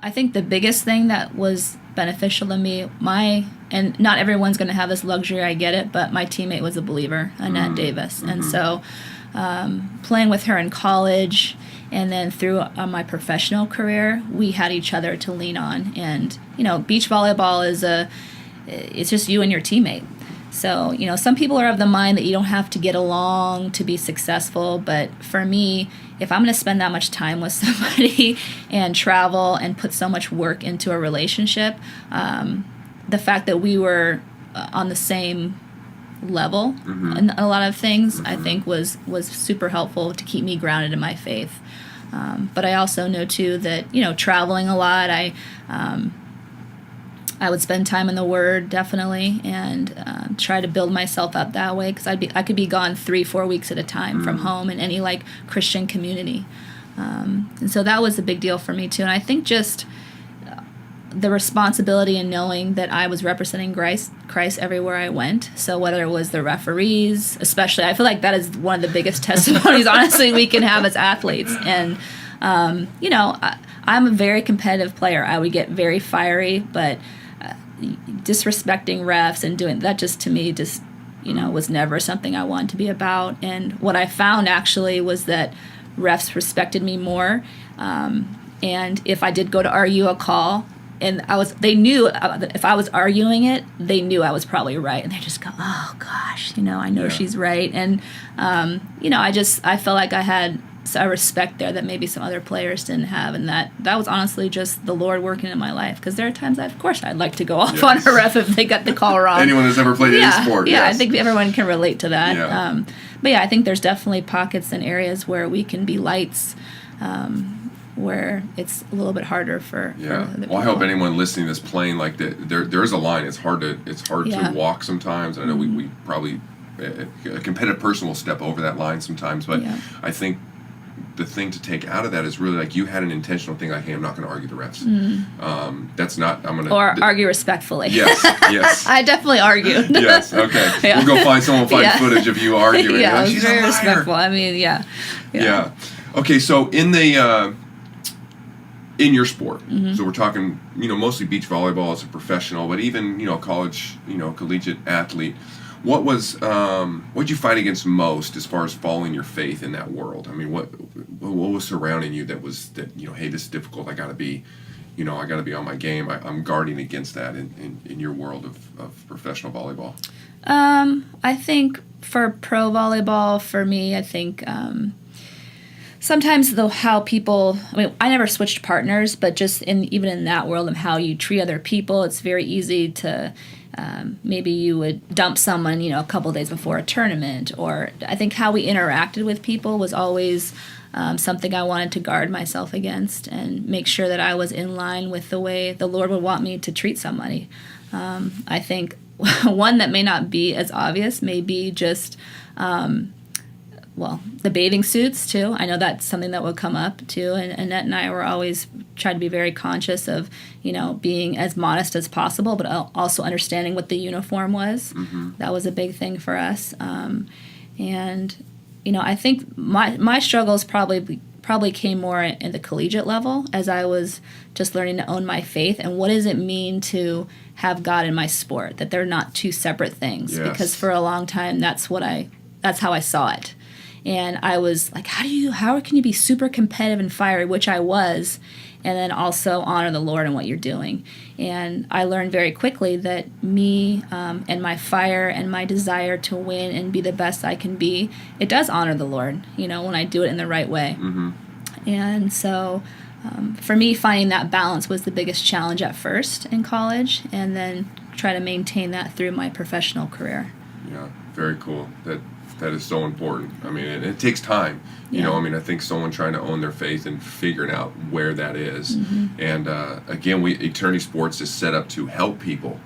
I think the biggest thing that was beneficial to me, and not everyone's going to have this luxury, I get it, but my teammate was a believer, Annette Davis. And so playing with her in college and then through my professional career, we had each other to lean on. And, beach volleyball it's just you and your teammate. So, some people are of the mind that you don't have to get along to be successful. But for me, if I'm going to spend that much time with somebody and travel and put so much work into a relationship, the fact that we were on the same level in a lot of things, I think was super helpful to keep me grounded in my faith. But I also know, too, that, traveling a lot, I would spend time in the Word, definitely, and try to build myself up that way, because I could be gone 3-4 weeks at a time from home in any Christian community, and so that was a big deal for me too. And I think just the responsibility in knowing that I was representing Christ everywhere I went. So whether it was the referees, especially, I feel like that is one of the biggest testimonies, honestly, we can have as athletes. And I'm a very competitive player. I would get very fiery, but disrespecting refs and doing that just to me was never something I wanted to be about. And what I found actually was that refs respected me more. And if I did go to argue a call, and they knew that if I was arguing it, they knew I was probably right, and they just go, "Oh gosh, I know she's right." And I felt like I had a respect there that maybe some other players didn't have, and that was honestly just the Lord working in my life. Because there are times, of course, I'd like to go off on a ref if they got the call wrong. Anyone who's ever played any sport, yeah, yes. I think everyone can relate to that. Yeah. But I think there's definitely pockets and areas where we can be lights, where it's a little bit harder for other people. Well, I hope anyone listening that's playing like that, there is a line. It's hard to walk sometimes. I know we probably a competitive person will step over that line sometimes, but I think the thing to take out of that is really you had an intentional thing, hey, I'm not going to argue the refs. That's not, I'm going to... Or argue respectfully. Yes. I definitely argued. Yes, okay. Yeah. We'll go find footage of you arguing. Yeah, she's very a liar. respectful. I mean, Yeah. Okay, so in your sport, so we're talking, mostly beach volleyball as a professional, but even, college, collegiate athlete, what'd you fight against most as far as following your faith in that world? I mean, what was surrounding you that hey, this is difficult, I gotta be on my game. I'm guarding against that in your world of professional volleyball. I think for pro volleyball, for me, I think sometimes how people, I never switched partners, but just even in that world of how you treat other people, it's very easy to maybe you would dump someone, a couple days before a tournament. Or I think how we interacted with people was always something I wanted to guard myself against and make sure that I was in line with the way the Lord would want me to treat somebody. I think one that may not be as obvious may be just the bathing suits too. I know that's something that would come up too, and Annette and I were always trying to be very conscious of, being as modest as possible, but also understanding what the uniform was. That was a big thing for us. And I think my struggles probably came more in the collegiate level as I was just learning to own my faith and what does it mean to have God in my sport, that they're not two separate things. Yes. Because for a long time that's how I saw it. And I was like, how can you be super competitive and fiery, which I was, and then also honor the Lord in what you're doing? And I learned very quickly that me and my fire and my desire to win and be the best I can be, it does honor the Lord, when I do it in the right way. And so for me, finding that balance was the biggest challenge at first in college, and then try to maintain that through my professional career. Yeah, very cool. That is so important. I mean, it takes time. I think someone trying to own their faith and figuring out where that is. And again, Eternity Sports is set up to help people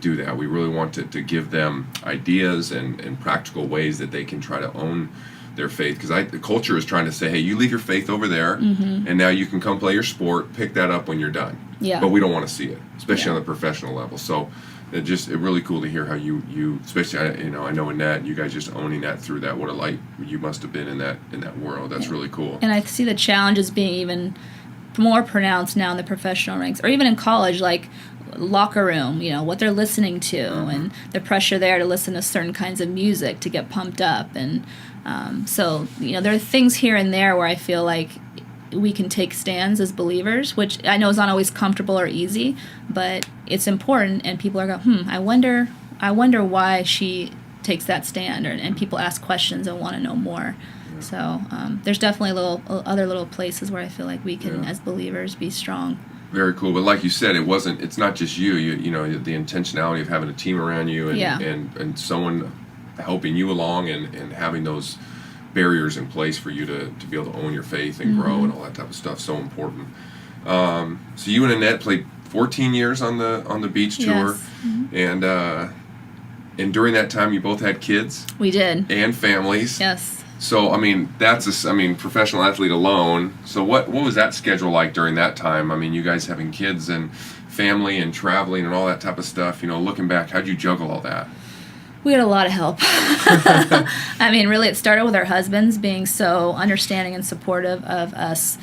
do that. We really want to give them ideas and practical ways that they can try to own their faith. Because the culture is trying to say, hey, you leave your faith over there, and now you can come play your sport, pick that up when you're done. Yeah. But we don't want to see it, especially on the professional level. So it's really cool to hear how you especially I know Annette, you guys just owning that through that. What a light you must have been in that world. That's really cool. And I see the challenge as being even more pronounced now in the professional ranks, or even in college, like locker room, what they're listening to, and the pressure there to listen to certain kinds of music to get pumped up. And so, there are things here and there where I feel like we can take stands as believers, which I know is not always comfortable or easy, but it's important, and people are going, I wonder why she takes that stand, and people ask questions and want to know more. So there's definitely other little places where I feel like we can, as believers, be strong. Very cool. But like you said, it's not just you know, the intentionality of having a team around you and someone helping you along and having those barriers in place for you to be able to own your faith and grow and all that type of stuff. So important. So you and Annette played 14 years on the beach tour. Yes. And during that time you both had kids. We did. And families. Yes. So that's professional athlete alone. So what was that schedule like during that time? I mean, you guys having kids and family and traveling and all that type of stuff. Looking back, how'd you juggle all that? We had a lot of help. Really, it started with our husbands being so understanding and supportive of us,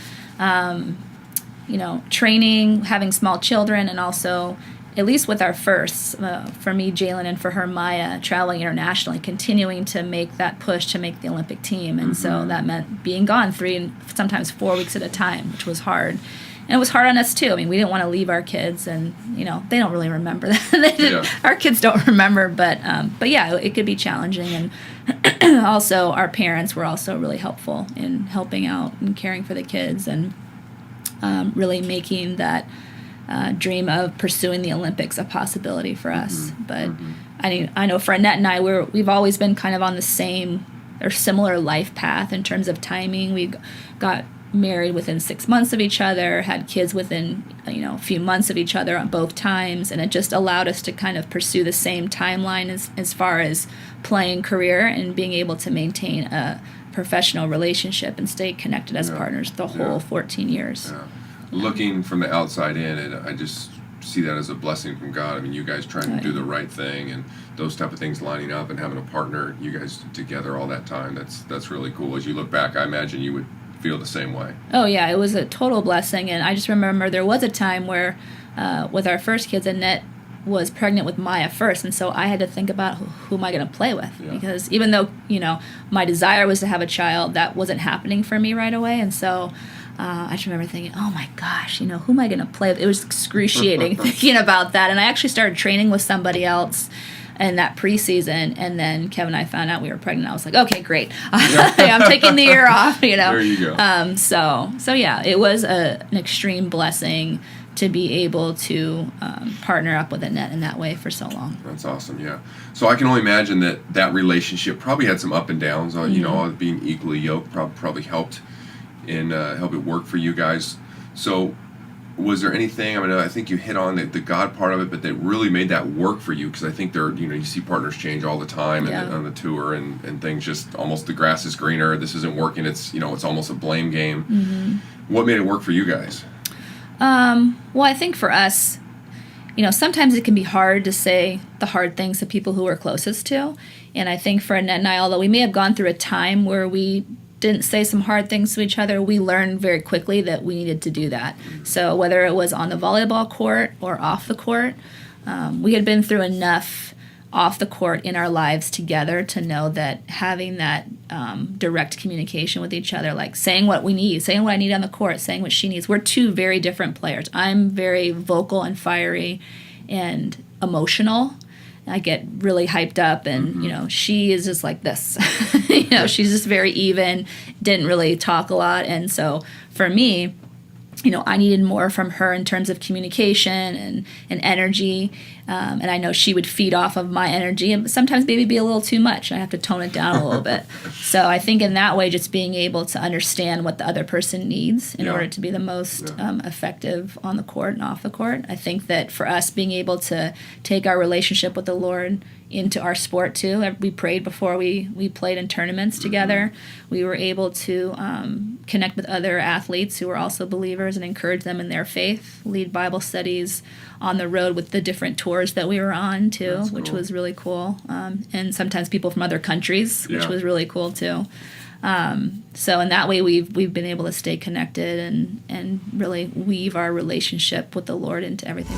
training, having small children, and also, at least with our firsts, for me, Jalen, and for her, Maya, traveling internationally, continuing to make that push to make the Olympic team. And so that meant being gone 3 and sometimes 4 weeks at a time, which was hard. And it was hard on us, too. We didn't want to leave our kids, and, they don't really remember that. Our kids don't remember, but yeah, it could be challenging. And also, our parents were also really helpful in helping out and caring for the kids, and really making that dream of pursuing the Olympics a possibility for us. But I know for Annette and I, we've always been kind of on the same or similar life path in terms of timing. We got married within 6 months of each other, had kids within a few months of each other on both times, and it just allowed us to kind of pursue the same timeline as far as playing career and being able to maintain a professional relationship and stay connected as partners the whole 14 years. Yeah. Looking from the outside in, I just see that as a blessing from God. You guys trying to do the right thing and those type of things lining up and having a partner, you guys together all that time, that's really cool. As you look back, I imagine you would feel the same way. Oh yeah, it was a total blessing. And I just remember there was a time where with our first kids, Annette was pregnant with Maya first, and so I had to think about who am I going to play with, because even though my desire was to have a child, that wasn't happening for me right away. And so I just remember thinking, oh my gosh, who am I going to play with? It was excruciating thinking about that. And I actually started training with somebody else in that preseason, and then Kevin and I found out we were pregnant. I was like, okay, great. I'm taking the year off, There you go. So yeah, it was an extreme blessing to be able to partner up with Annette in that way for so long. That's awesome, yeah. So I can only imagine that relationship probably had some up and downs. Being equally yoked probably helped in help it work for you guys. So was there anything, I think you hit on the God part of it, but that really made that work for you? Because I think you see partners change all the time on the tour, and things just almost the grass is greener, this isn't working, it's almost a blame game. What made it work for you guys? Well, I think for us, sometimes it can be hard to say the hard things to people who we're closest to. And I think for Annette and I, although we may have gone through a time where we didn't say some hard things to each other, we learned very quickly that we needed to do that. So whether it was on the volleyball court or off the court, we had been through enough off the court in our lives together to know that having that direct communication with each other, like saying what we need, saying what I need on the court, saying what she needs. We're two very different players. I'm very vocal and fiery and emotional. I get really hyped up, and she is just like this. She's just very even, didn't really talk a lot. And so for me, I needed more from her in terms of communication and energy. And I know she would feed off of my energy and sometimes maybe be a little too much. I have to tone it down a little bit. So I think in that way, just being able to understand what the other person needs in order to be the most effective on the court and off the court. I think that for us, being able to take our relationship with the Lord into our sport too. We prayed before we played in tournaments together. We were able to connect with other athletes who were also believers and encourage them in their faith, lead Bible studies on the road with the different tours that we were on too, which was really cool. And sometimes people from other countries, which was really cool too. So in that way, we've been able to stay connected and really weave our relationship with the Lord into everything.